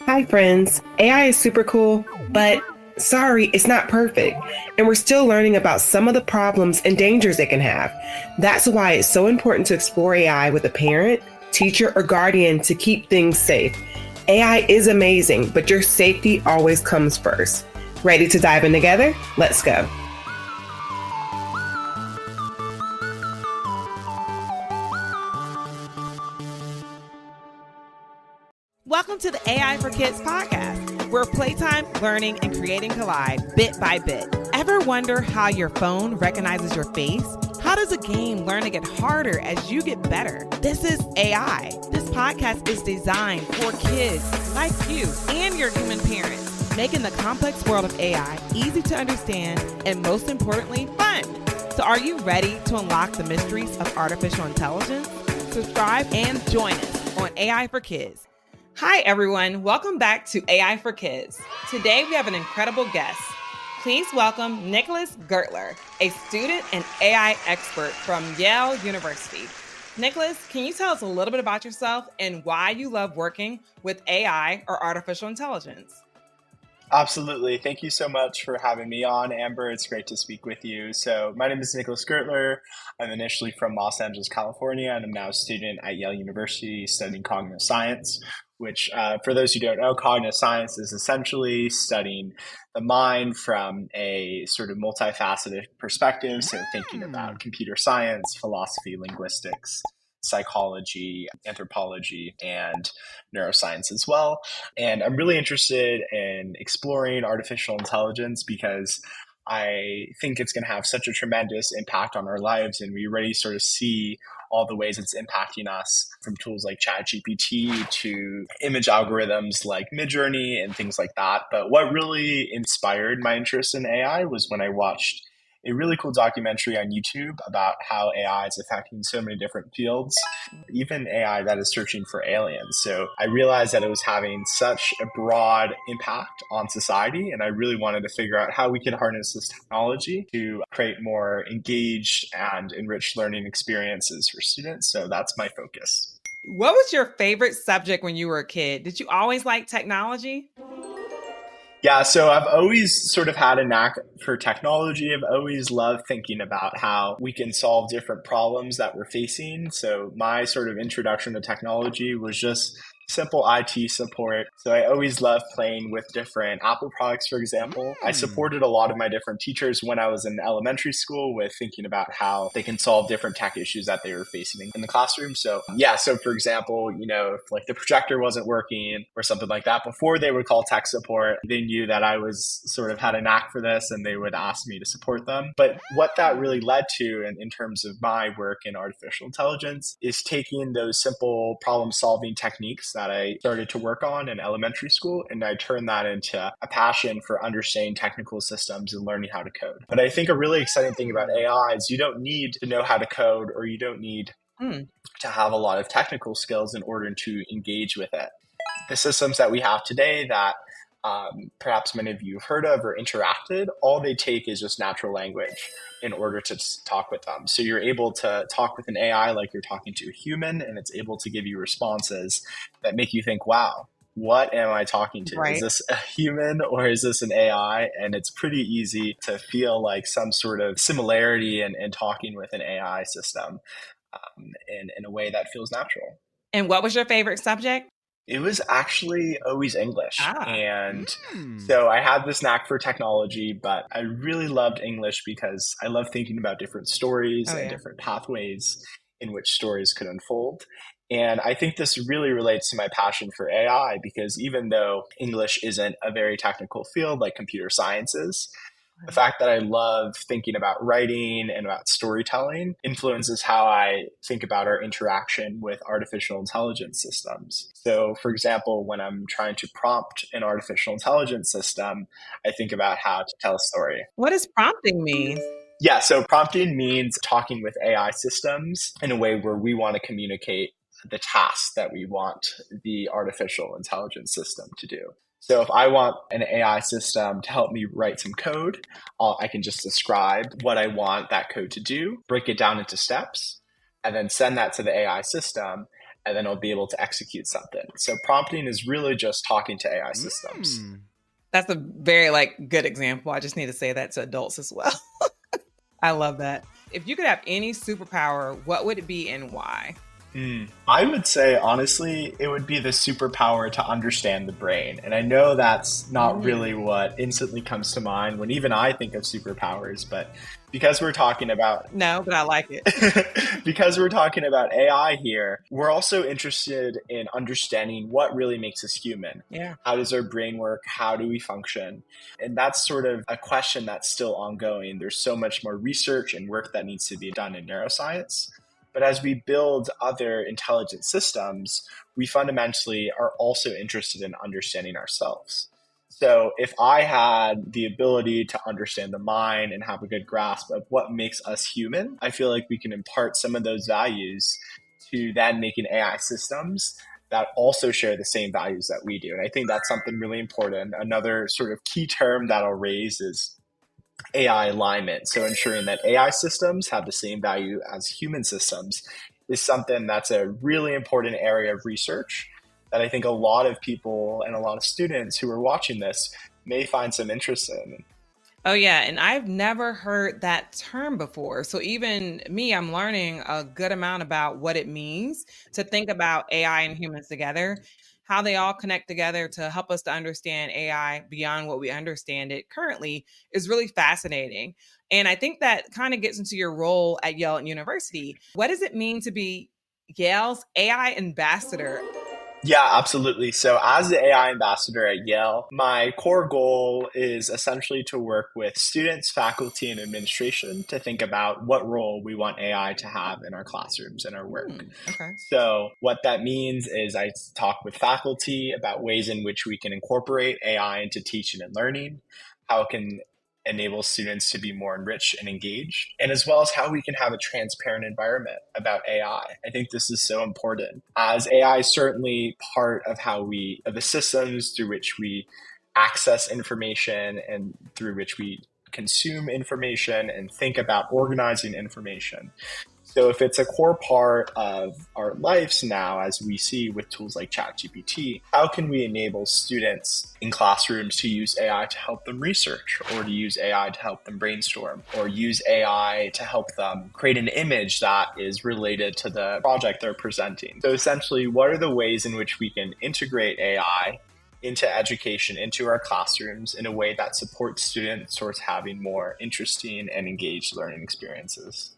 Hi, friends. AI is super cool, but sorry, it's not perfect. And we're still learning about some of the problems and dangers it can have. That's why it's so important to explore AI with a parent, teacher, or guardian to keep things safe. AI is amazing, but your safety always comes first. Ready to dive in together? Let's go. Welcome to the AI for Kids podcast, where playtime, learning, and creating collide bit by bit. Ever wonder how your phone recognizes your face? How does a game learn to get harder as you get better? This is AI. This podcast is designed for kids like you and your human parents, making the complex world of AI easy to understand and, most importantly, fun. So are you ready to unlock the mysteries of artificial intelligence? Subscribe and join us on AI for Kids. Hi, everyone. Welcome back to AI for Kids. Today, we have an incredible guest. Please welcome Nicholas Gertler, a student and AI expert from Yale University. Nicholas, can you tell us a little bit about yourself and why you love working with AI or artificial intelligence? Absolutely. Thank you so much for having me on, Amber. It's great to speak with you. So my name is Nicholas Gertler. I'm initially from Los Angeles, California, and I'm now a student at Yale University studying cognitive science, which for those who don't know, cognitive science is essentially studying the mind from a sort of multifaceted perspective. So thinking about computer science, philosophy, linguistics, psychology, anthropology, and neuroscience as well. And I'm really interested in exploring artificial intelligence because I think it's going to have such a tremendous impact on our lives. And we already sort of see all the ways it's impacting us, from tools like ChatGPT to image algorithms like Midjourney and things like that. But what really inspired my interest in AI was when I watched a really cool documentary on YouTube about how AI is affecting so many different fields, even AI that is searching for aliens. So I realized that it was having such a broad impact on society, and I really wanted to figure out how we could harness this technology to create more engaged and enriched learning experiences for students. So that's my focus. What was your favorite subject when you were a kid? Did you always like technology? Yeah, so I've always sort of had a knack for technology. I've always loved thinking about how we can solve different problems that we're facing. So my sort of introduction to technology was just simple IT support. So I always loved playing with different Apple products, for example. I supported a lot of my different teachers when I was in elementary school with thinking about how they can solve different tech issues that they were facing in the classroom. So yeah, so for example, if like the projector wasn't working or something like that, before they would call tech support, they knew that I was sort of had a knack for this and they would ask me to support them. But what that really led to in terms of my work in artificial intelligence is taking those simple problem solving techniques that I started to work on in elementary school, and I turned that into a passion for understanding technical systems and learning how to code. But I think a really exciting thing about AI is you don't need to know how to code, or you don't need to have a lot of technical skills in order to engage with it. The systems that we have today that perhaps many of you have heard of or interacted, all they take is just natural language in order to talk with them. So you're able to talk with an AI like you're talking to a human, and it's able to give you responses that make you think, wow, what am I talking to? Right. Is this a human or is this an AI? And it's pretty easy to feel like some sort of similarity in talking with an AI system in a way that feels natural. And what was your favorite subject? It was actually always English. Ah. And so I had this knack for technology, but I really loved English because I love thinking about different stories and different pathways in which stories could unfold. And I think this really relates to my passion for AI because even though English isn't a very technical field like computer science is, the fact that I love thinking about writing and about storytelling influences how I think about our interaction with artificial intelligence systems. So, for example, when I'm trying to prompt an artificial intelligence system, I think about how to tell a story. What does prompting mean? Yeah, so prompting means talking with AI systems in a way where we want to communicate the tasks that we want the artificial intelligence system to do. So if I want an AI system to help me write some code, I can just describe what I want that code to do, break it down into steps, and then send that to the AI system. and then it'll be able to execute something. So prompting is really just talking to AI systems. That's a very good example. I just need to say that to adults as well. I love that. If you could have any superpower, what would it be and why? I would say, honestly, it would be the superpower to understand the brain. And I know that's not really what instantly comes to mind when even I think of superpowers, but because we're talking about... No, but I like it. Because we're talking about AI here, we're also interested in understanding what really makes us human. Yeah. How does our brain work? How do we function? And that's sort of a question that's still ongoing. There's so much more research and work that needs to be done in neuroscience. But as we build other intelligent systems, we fundamentally are also interested in understanding ourselves. So if I had the ability to understand the mind and have a good grasp of what makes us human, I feel like we can impart some of those values to then making AI systems that also share the same values that we do. And I think that's something really important. Another sort of key term that I'll raise is AI alignment. So ensuring that AI systems have the same value as human systems is something that's a really important area of research that I think a lot of people and a lot of students who are watching this may find some interest in. Oh, yeah. And I've never heard that term before. So even me, I'm learning a good amount about what it means to think about AI and humans together, how they all connect together to help us to understand AI beyond what we understand it currently is really fascinating. And I think that kind of gets into your role at Yale University. What does it mean to be Yale's AI ambassador? Yeah, absolutely. So as the AI ambassador at Yale, my core goal is essentially to work with students, faculty, and administration to think about what role we want AI to have in our classrooms and our work. Okay. So what that means is I talk with faculty about ways in which we can incorporate AI into teaching and learning, how it can enable students to be more enriched and engaged, and as well as how we can have a transparent environment about AI. I think this is so important, as AI is certainly part of of the systems through which we access information and through which we consume information and think about organizing information. So if it's a core part of our lives now, as we see with tools like ChatGPT, how can we enable students in classrooms to use AI to help them research, or to use AI to help them brainstorm, or use AI to help them create an image that is related to the project they're presenting? So essentially, what are the ways in which we can integrate AI into education, into our classrooms in a way that supports students towards having more interesting and engaged learning experiences?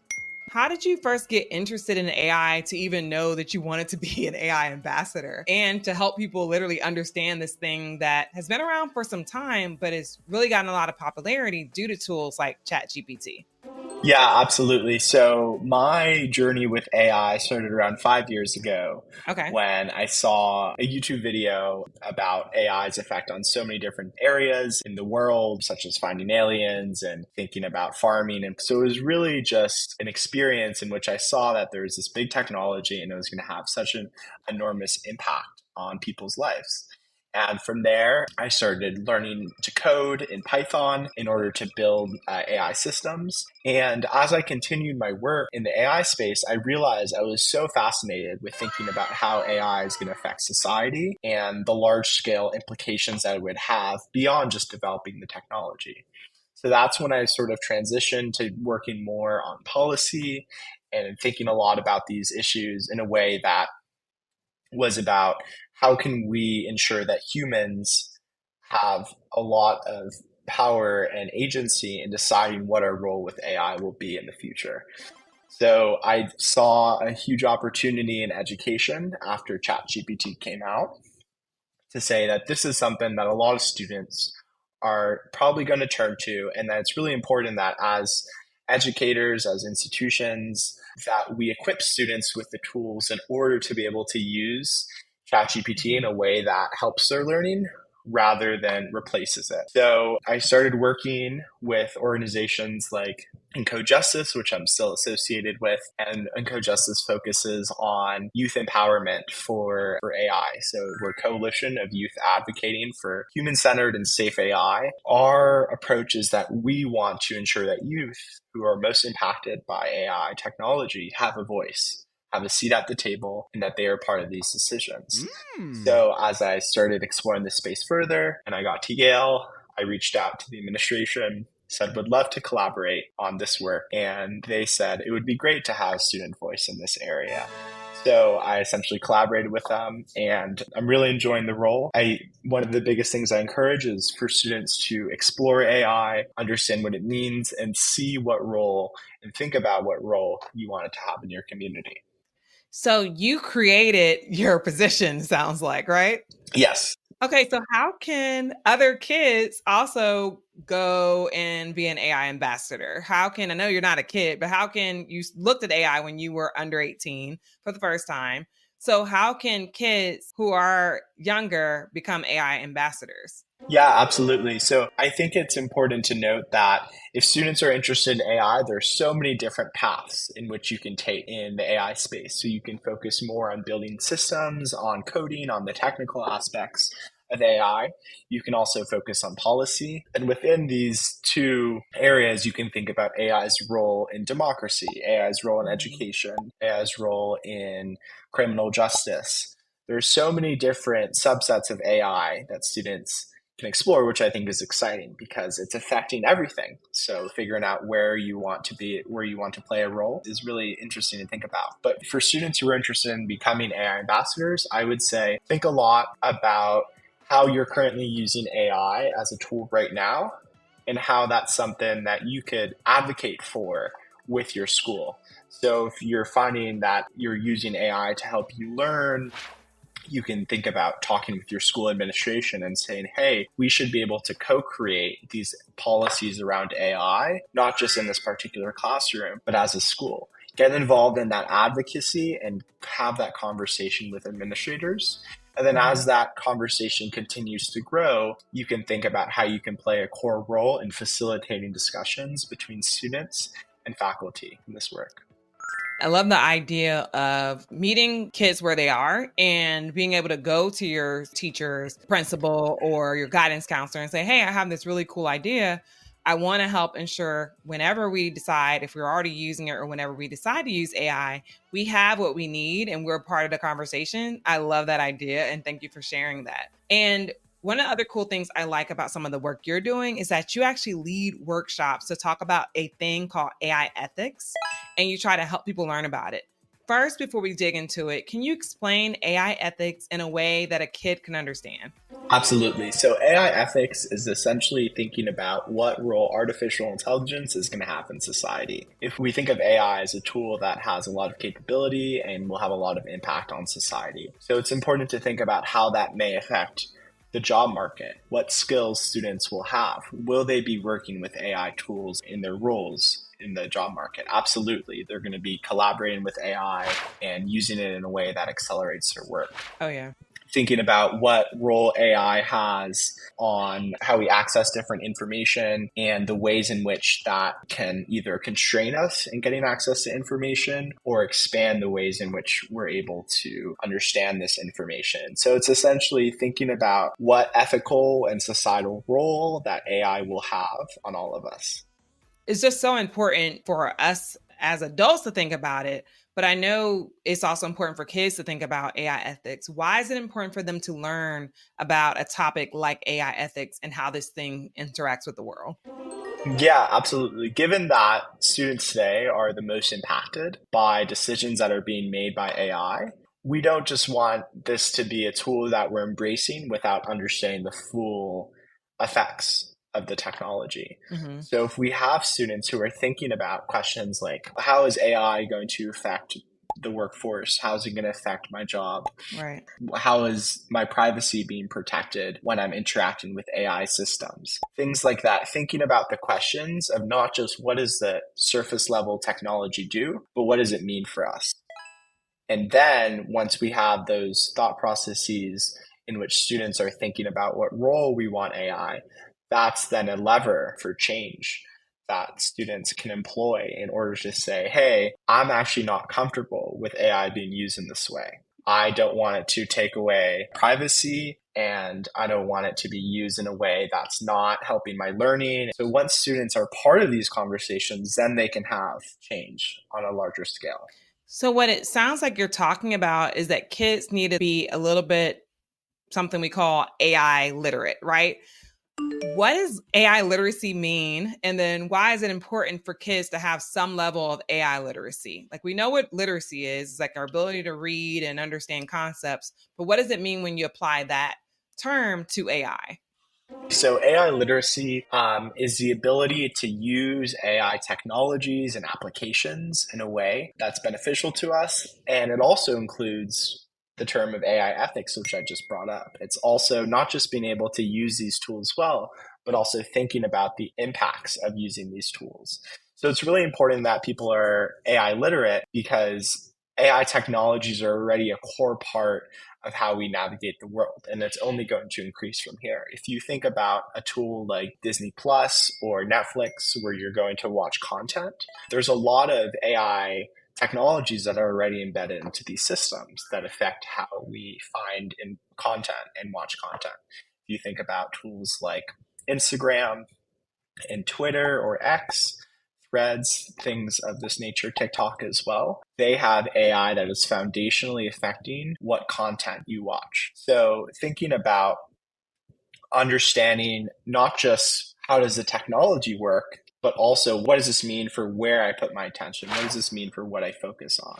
How did you first get interested in AI to even know that you wanted to be an AI ambassador and to help people literally understand this thing that has been around for some time, but has really gotten a lot of popularity due to tools like ChatGPT? Yeah, absolutely. So my journey with AI started around 5 years ago. Okay. When I saw a YouTube video about AI's effect on so many different areas in the world, such as finding aliens and thinking about farming. And so it was really just an experience in which I saw that there was this big technology and it was going to have such an enormous impact on people's lives. And from there, I started learning to code in Python in order to build AI systems. And as I continued my work in the AI space, I realized I was so fascinated with thinking about how AI is going to affect society and the large scale implications that it would have beyond just developing the technology. So that's when I sort of transitioned to working more on policy and thinking a lot about these issues in a way that was about how can we ensure that humans have a lot of power and agency in deciding what our role with AI will be in the future. So I saw a huge opportunity in education after ChatGPT came out to say that this is something that a lot of students are probably going to turn to, and that it's really important that as educators, as institutions, that we equip students with the tools in order to be able to use ChatGPT in a way that helps their learning rather than replaces it. So I started working with organizations like IncoJustice, which I'm still associated with, and IncoJustice focuses on youth empowerment for AI. So we're a coalition of youth advocating for human-centered and safe AI. Our approach is that we want to ensure that youth who are most impacted by AI technology have a voice. have a seat at the table and that they are part of these decisions. So as I started exploring this space further and I got to Yale, I reached out to the administration, said would love to collaborate on this work. And they said it would be great to have student voice in this area. So I essentially collaborated with them and I'm really enjoying the role. One of the biggest things I encourage is for students to explore AI, understand what it means, and see what role and think about what role you want it to have in your community. So you created your position, sounds like, right? Yes. Okay, so how can other kids also go and be an AI ambassador? I know you're not a kid, but how can you looked at AI when you were under 18 for the first time? So how can kids who are younger become AI ambassadors? Yeah, absolutely. So I think it's important to note that if students are interested in AI, there's so many different paths in which you can take in the AI space. So you can focus more on building systems, on coding, on the technical aspects of AI. You can also focus on policy. And within these two areas, you can think about AI's role in democracy, AI's role in education, AI's role in criminal justice. There's so many different subsets of AI that students can explore, which I think is exciting because it's affecting everything. So figuring out where you want to be, where you want to play a role is really interesting to think about. But for students who are interested in becoming AI ambassadors, I would say think a lot about how you're currently using AI as a tool right now and how that's something that you could advocate for with your school. So if you're finding that you're using AI to help you learn, you can think about talking with your school administration and saying, hey, we should be able to co-create these policies around AI, not just in this particular classroom, but as a school. Get involved in that advocacy and have that conversation with administrators. And then as that conversation continues to grow, you can think about how you can play a core role in facilitating discussions between students and faculty in this work. I love the idea of meeting kids where they are and being able to go to your teacher's principal or your guidance counselor and say, hey, I have this really cool idea. I want to help ensure whenever we decide, if we're already using it or whenever we decide to use AI, we have what we need and we're part of the conversation. I love that idea. And thank you for sharing that. And one of the other cool things I like about some of the work you're doing is that you actually lead workshops to talk about a thing called AI ethics, and you try to help people learn about it. First, before we dig into it, can you explain AI ethics in a way that a kid can understand? Absolutely. So AI ethics is essentially thinking about what role artificial intelligence is going to have in society. If we think of AI as a tool that has a lot of capability and will have a lot of impact on society. So it's important to think about how that may affect the job market, what skills students will have. Will they be working with AI tools in their roles in the job market? Absolutely. They're going to be collaborating with AI and using it in a way that accelerates their work. Oh, yeah. Thinking about what role AI has on how we access different information and the ways in which that can either constrain us in getting access to information or expand the ways in which we're able to understand this information. So it's essentially thinking about what ethical and societal role that AI will have on all of us. It's just so important for us as adults to think about it, but I know it's also important for kids to think about AI ethics. Why is it important for them to learn about a topic like AI ethics and how this thing interacts with the world? Yeah, absolutely. Given that students today are the most impacted by decisions that are being made by AI, we don't just want this to be a tool that we're embracing without understanding the full effects of the technology. Mm-hmm. So if we have students who are thinking about questions like, how is AI going to affect the workforce? How is it going to affect my job? Right. How is my privacy being protected when I'm interacting with AI systems? Things like that. Thinking about the questions of not just what does the surface level technology do, but what does it mean for us? And then once we have those thought processes in which students are thinking about what role we want AI, that's then a lever for change that students can employ in order to say, hey, I'm actually not comfortable with AI being used in this way. I don't want it to take away privacy, and I don't want it to be used in a way that's not helping my learning. So once students are part of these conversations, then they can have change on a larger scale. So what it sounds like you're talking about is that kids need to be a little bit something we call AI literate, right? What does AI literacy mean? And then why is it important for kids to have some level of AI literacy? Like we know what literacy is, it's like our ability to read and understand concepts, but what does it mean when you apply that term to AI? So AI literacy is the ability to use AI technologies and applications in a way that's beneficial to us. And it also includes the term of AI ethics, which I just brought up. It's also not just being able to use these tools well, but also thinking about the impacts of using these tools. So it's really important that people are AI literate because AI technologies are already a core part of how we navigate the world. And it's only going to increase from here. If you think about a tool like Disney Plus or Netflix, where you're going to watch content, there's a lot of AI technologies that are already embedded into these systems that affect how we find in content and watch content. If you think about tools like Instagram and Twitter or X, Threads, things of this nature, TikTok as well, they have AI that is foundationally affecting what content you watch. So thinking about understanding not just how does the technology work, but also what does this mean for where I put my attention? What does this mean for what I focus on?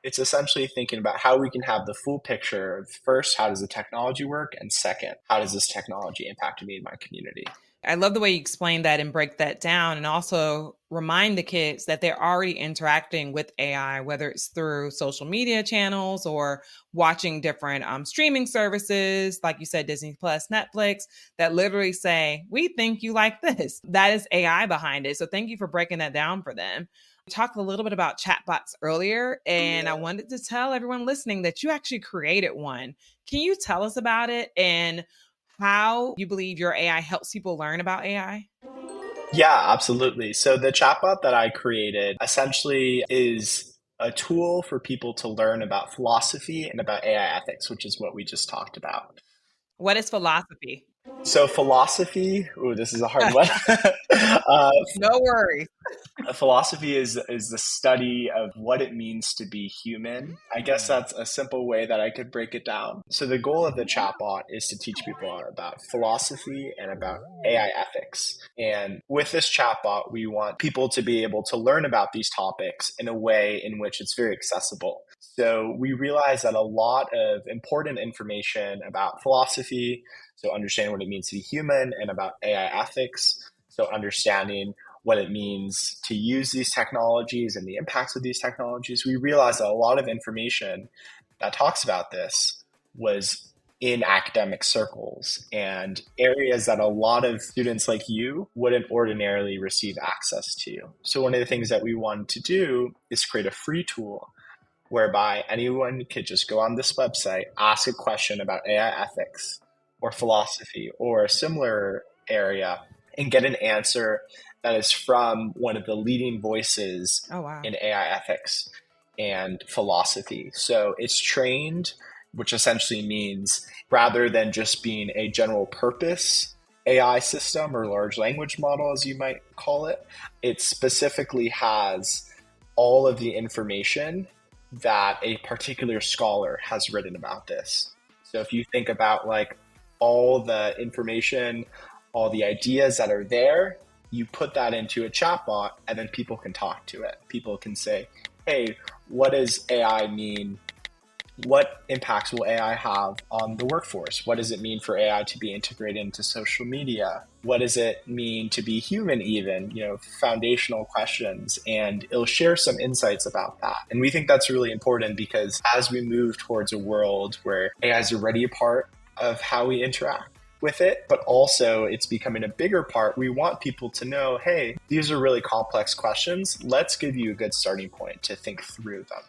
It's essentially thinking about how we can have the full picture of first, how does the technology work? And second, how does this technology impact me and my community? I love the way you explain that and break that down, and also remind the kids that they're already interacting with AI, whether it's through social media channels or watching different streaming services, like you said, Disney Plus, Netflix, that literally say, we think you like this. That is AI behind it. So thank you for breaking that down for them. We talked a little bit about chatbots earlier, and I wanted to tell everyone listening that you actually created one. Can you tell us about it and how you believe your AI helps people learn about AI? Yeah, absolutely. So the chatbot that I created essentially is a tool for people to learn about philosophy and about AI ethics, which is what we just talked about. What is philosophy? So philosophy, ooh, this is a hard one. uh, No worries. Philosophy is the study of what it means to be human. I guess that's a simple way that I could break it down. So the goal of the chatbot is to teach people about philosophy and about AI ethics. And with this chatbot, we want people to be able to learn about these topics in a way in which it's very accessible. So we realize that a lot of important information about philosophy, so understanding what it means to be human, and about AI ethics, so understanding what it means to use these technologies and the impacts of these technologies, we realized that a lot of information that talks about this was in academic circles and areas that a lot of students like you wouldn't ordinarily receive access to. So one of the things that we wanted to do is create a free tool whereby anyone could just go on this website, ask a question about AI ethics or philosophy or a similar area, and get an answer that is from one of the leading voices in AI ethics and philosophy. So it's trained, which essentially means rather than just being a general purpose AI system or large language model, as you might call it, it specifically has all of the information that a particular scholar has written about this. So if you think about like all the information, all the ideas that are there, you put that into a chatbot and then people can talk to it. People can say, hey, what does AI mean? What impacts will AI have on the workforce? What does it mean for AI to be integrated into social media? What does it mean to be human even? Foundational questions. And it'll share some insights about that. And we think that's really important because as we move towards a world where AI is already a part of how we interact with it, but also it's becoming a bigger part, we want people to know, hey, these are really complex questions. Let's give you a good starting point to think through them.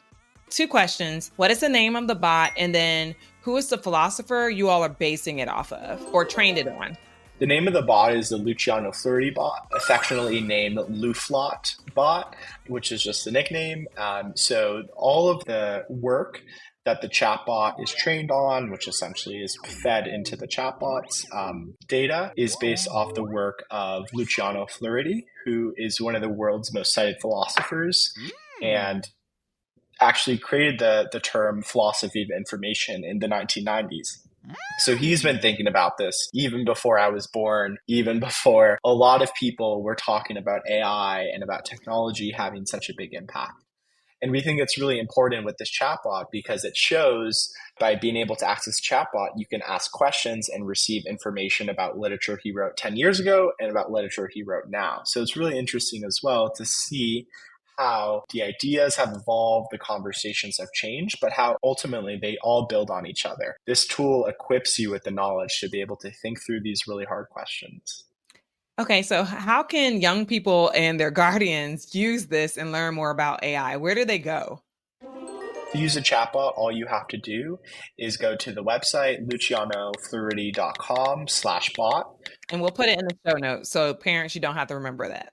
2 questions. What is the name of the bot? And then who is the philosopher you all are basing it off of or trained it on? The name of the bot is the Luciano Fleury bot, affectionately named Luflot bot, which is just the nickname. So all of the work that the chatbot is trained on, which essentially is fed into the chatbot's data, is based off the work of Luciano Fleury, who is one of the world's most cited philosophers. And actually created the term philosophy of information in the 1990s. So he's been thinking about this even before I was born, even before a lot of people were talking about AI and about technology having such a big impact. And we think it's really important with this chatbot because it shows by being able to access chatbot, you can ask questions and receive information about literature he wrote 10 years ago and about literature he wrote now. So it's really interesting as well to see how the ideas have evolved, the conversations have changed, but how ultimately they all build on each other. This tool equips you with the knowledge to be able to think through these really hard questions. Okay, so how can young people and their guardians use this and learn more about AI? Where do they go? To use a chatbot, all you have to do is go to the website, lucianofleury.com/bot. And we'll put it in the show notes. So parents, you don't have to remember that.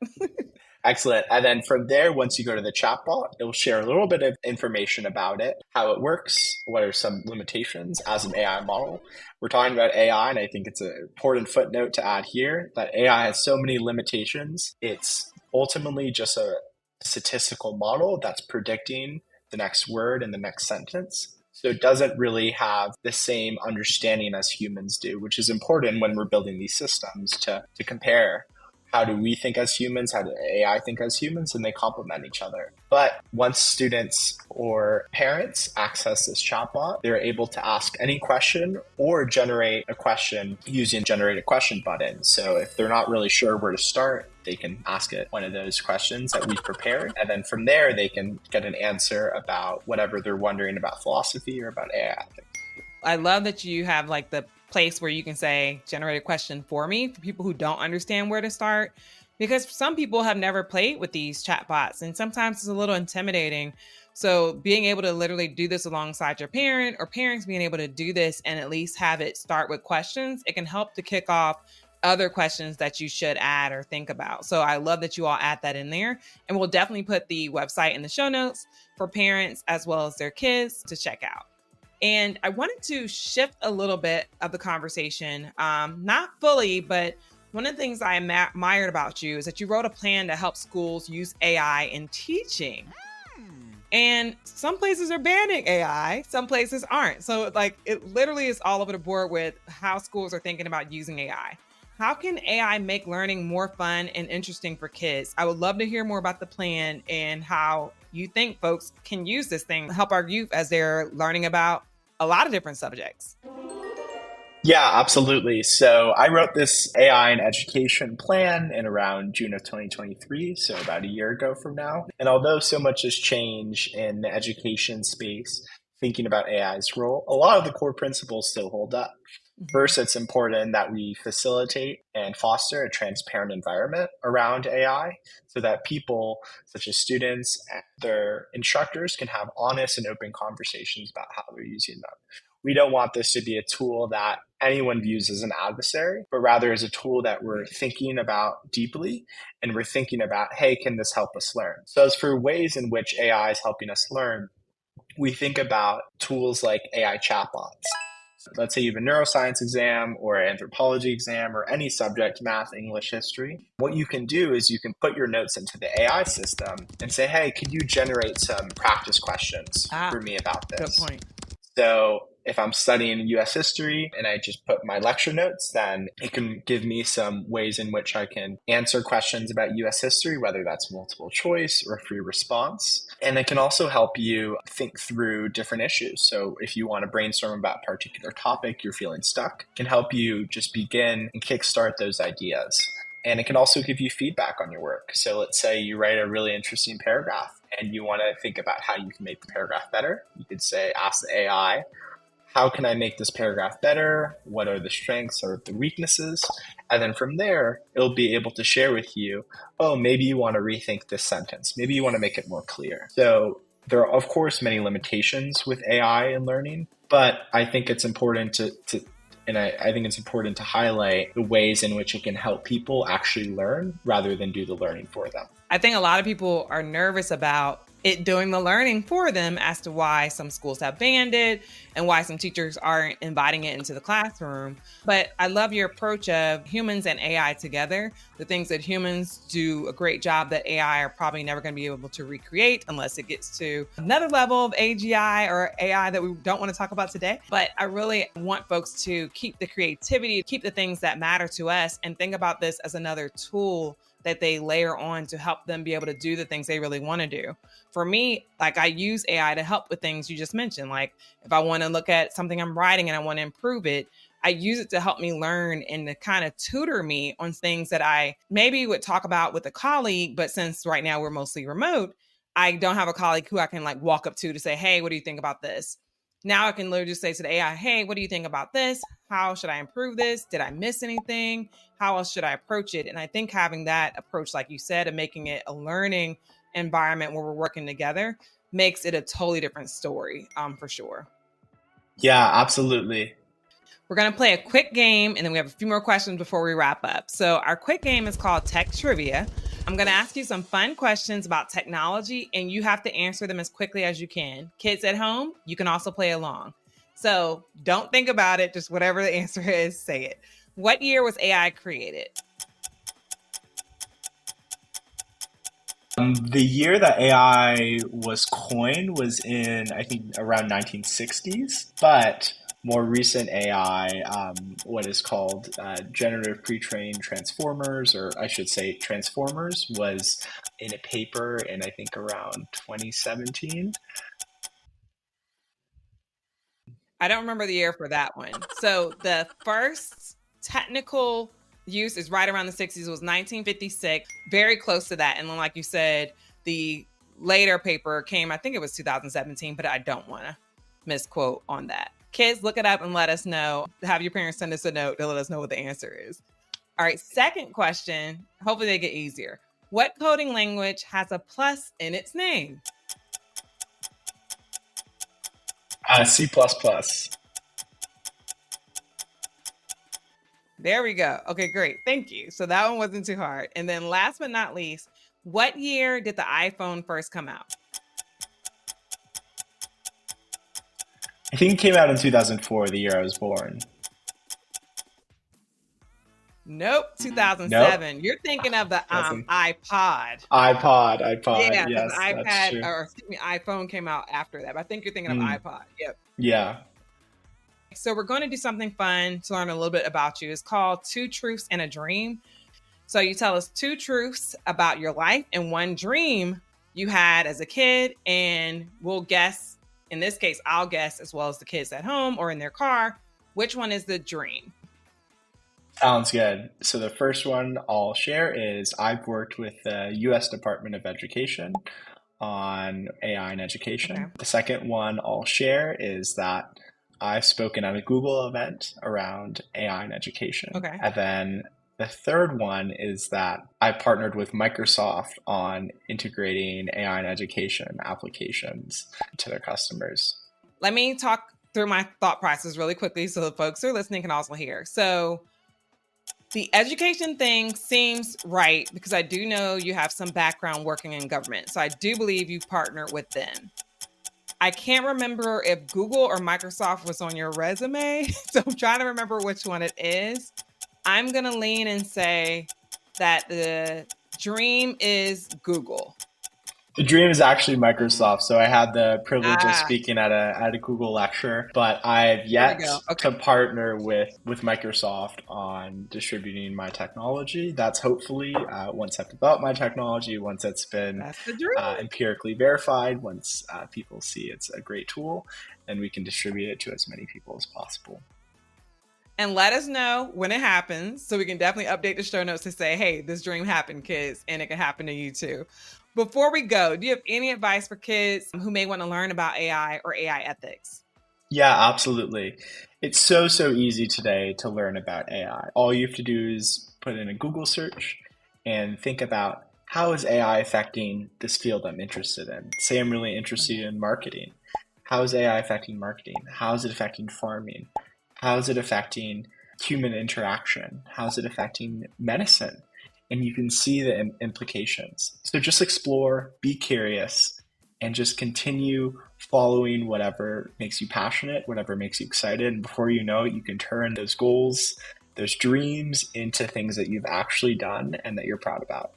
Excellent. And then from there, once you go to the chatbot, it will share a little bit of information about it, how it works, what are some limitations as an AI model. We're talking about AI, and I think it's an important footnote to add here that AI has so many limitations. It's ultimately just a statistical model that's predicting the next word in the next sentence. So it doesn't really have the same understanding as humans do, which is important when we're building these systems to compare. How do we think as humans? How do AI think as humans? And they complement each other. But once students or parents access this chatbot, they're able to ask any question or generate a question using generate a question button. So if they're not really sure where to start, they can ask it one of those questions that we've prepared. And then from there, they can get an answer about whatever they're wondering about philosophy or about AI ethics. I love that you have like the place where you can say, generate a question for me for people who don't understand where to start. Because some people have never played with these chatbots and sometimes it's a little intimidating. So being able to literally do this alongside your parent or parents being able to do this and at least have it start with questions, it can help to kick off other questions that you should add or think about. So I love that you all add that in there. And we'll definitely put the website in the show notes for parents as well as their kids to check out. And I wanted to shift a little bit of the conversation, not fully, but one of the things I admired about you is that you wrote a plan to help schools use AI in teaching. And some places are banning AI, some places aren't. So like it literally is all over the board with how schools are thinking about using AI. How can AI make learning more fun and interesting for kids? I would love to hear more about the plan and how you think folks can use this thing to help our youth as they're learning about a lot of different subjects. Yeah, absolutely. So I wrote this AI and education plan in around June of 2023, so about a year ago from now. And although so much has changed in the education space, thinking about AI's role, a lot of the core principles still hold up. First, it's important that we facilitate and foster a transparent environment around AI so that people, such as students and their instructors, can have honest and open conversations about how they're using them. We don't want this to be a tool that anyone views as an adversary, but rather as a tool that we're thinking about deeply and we're thinking about, hey, can this help us learn? So as for ways in which AI is helping us learn, we think about tools like AI chatbots. Let's say you have a neuroscience exam or an anthropology exam or any subject, math, English, history. What you can do is you can put your notes into the AI system and say, hey, could you generate some practice questions for me about this? Good point. So if I'm studying US history and I just put my lecture notes, then it can give me some ways in which I can answer questions about US history, whether that's multiple choice or free response. And it can also help you think through different issues. So if you want to brainstorm about a particular topic, you're feeling stuck, it can help you just begin and kickstart those ideas. And it can also give you feedback on your work. So let's say you write a really interesting paragraph and you want to think about how you can make the paragraph better. You could say, ask the AI, how can I make this paragraph better? What are the strengths or the weaknesses? And then from there, it'll be able to share with you, oh, maybe you want to rethink this sentence. Maybe you want to make it more clear. So there are, of course, many limitations with AI and learning, but I think it's important to I think it's important to highlight the ways in which it can help people actually learn rather than do the learning for them. I think a lot of people are nervous about it doing the learning for them as to why some schools have banned it and why some teachers aren't inviting it into the classroom. But I love your approach of humans and AI together. The things that humans do a great job that AI are probably never going to be able to recreate unless it gets to another level of AGI or AI that we don't want to talk about today. But I really want folks to keep the creativity, keep the things that matter to us, and think about this as another tool that they layer on to help them be able to do the things they really want to do. For me, like I use AI to help with things you just mentioned. Like if I want to look at something I'm writing and I want to improve it, I use it to help me learn and to kind of tutor me on things that I maybe would talk about with a colleague. But since right now we're mostly remote, I don't have a colleague who I can like walk up to say, hey, what do you think about this? Now I can literally just say to the AI, hey, what do you think about this? How should I improve this? Did I miss anything? How else should I approach it? And I think having that approach, like you said, and making it a learning environment where we're working together makes it a totally different story, for sure. Yeah, absolutely. We're going to play a quick game, and then we have a few more questions before we wrap up. So our quick game is called Tech Trivia. I'm going to ask you some fun questions about technology, and you have to answer them as quickly as you can. Kids at home, you can also play along. So don't think about it. Just whatever the answer is, say it. What year was AI created? The year that AI was coined was in, I think, around 1960s, but more recent AI, what is called generative pre-trained transformers, or I should say transformers, was in a paper in, I think, around 2017. I don't remember the year for that one. So the first technical use is right around the 60s. It was 1956, very close to that. And then, like you said, the later paper came, I think it was 2017, but I don't want to misquote on that. Kids, look it up and let us know. Have your parents send us a note to let us know what the answer is. All right, second question. Hopefully they get easier. What coding language has a plus in its name? C++. There we go. Okay, great. Thank you. So that one wasn't too hard. And then last but not least, what year did the iPhone first come out? I think it came out in 2004, the year I was born. Nope, 2007. Nope. You're thinking of the iPod. iPod. Yeah, Yes, that's true. iPhone came out after that. But I think you're thinking of iPod. Yep. Yeah. So we're going to do something fun to learn a little bit about you. It's called Two Truths and a Dream. So you tell us two truths about your life and one dream you had as a kid, and we'll guess. In this case, I'll guess, as well as the kids at home or in their car, which one is the dream. Sounds good. So the first one I'll share is I've worked with the U.S. Department of Education on AI and education. Okay. The second one I'll share is that I've spoken at a Google event around AI and education. Okay. And then the third one is that I partnered with Microsoft on integrating AI and education applications to their customers. Let me talk through my thought process really quickly so the folks who are listening can also hear. So the education thing seems right because I do know you have some background working in government. So I do believe you partnered with them. I can't remember if Google or Microsoft was on your resume. So I'm trying to remember which one it is. I'm going to lean and say that the dream is Google. The dream is actually Microsoft. So I had the privilege of speaking at a Google lecture, but I've yet to partner with Microsoft on distributing my technology. That's hopefully once I've developed my technology, once it's been empirically verified, once people see it's a great tool, and we can distribute it to as many people as possible. And let us know when it happens so we can definitely update the show notes to say, hey, this dream happened, kids, and it can happen to you too. Before we go, do you have any advice for kids who may want to learn about AI or AI ethics? Yeah, absolutely. It's so easy today to learn about AI. All you have to do is put in a Google search and think about how is AI affecting this field I'm interested in. Say I'm really interested in marketing. How is AI affecting marketing? How is it affecting farming? How is it affecting human interaction? How is it affecting medicine? And you can see the implications. So just explore, be curious, and just continue following whatever makes you passionate, whatever makes you excited. And before you know it, you can turn those goals, those dreams into things that you've actually done and that you're proud about.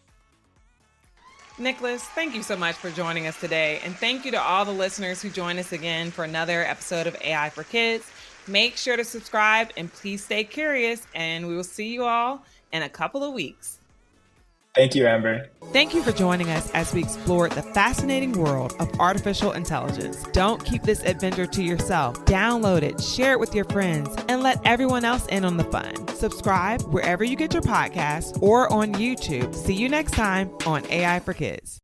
Nicholas, thank you so much for joining us today. And thank you to all the listeners who join us again for another episode of AI for Kids. Make sure to subscribe and please stay curious, and we will see you all in a couple of weeks. Thank you, Amber. Thank you for joining us as we explored the fascinating world of artificial intelligence. Don't keep this adventure to yourself. Download it, share it with your friends, and let everyone else in on the fun. Subscribe wherever you get your podcasts or on YouTube. See you next time on AI for Kids.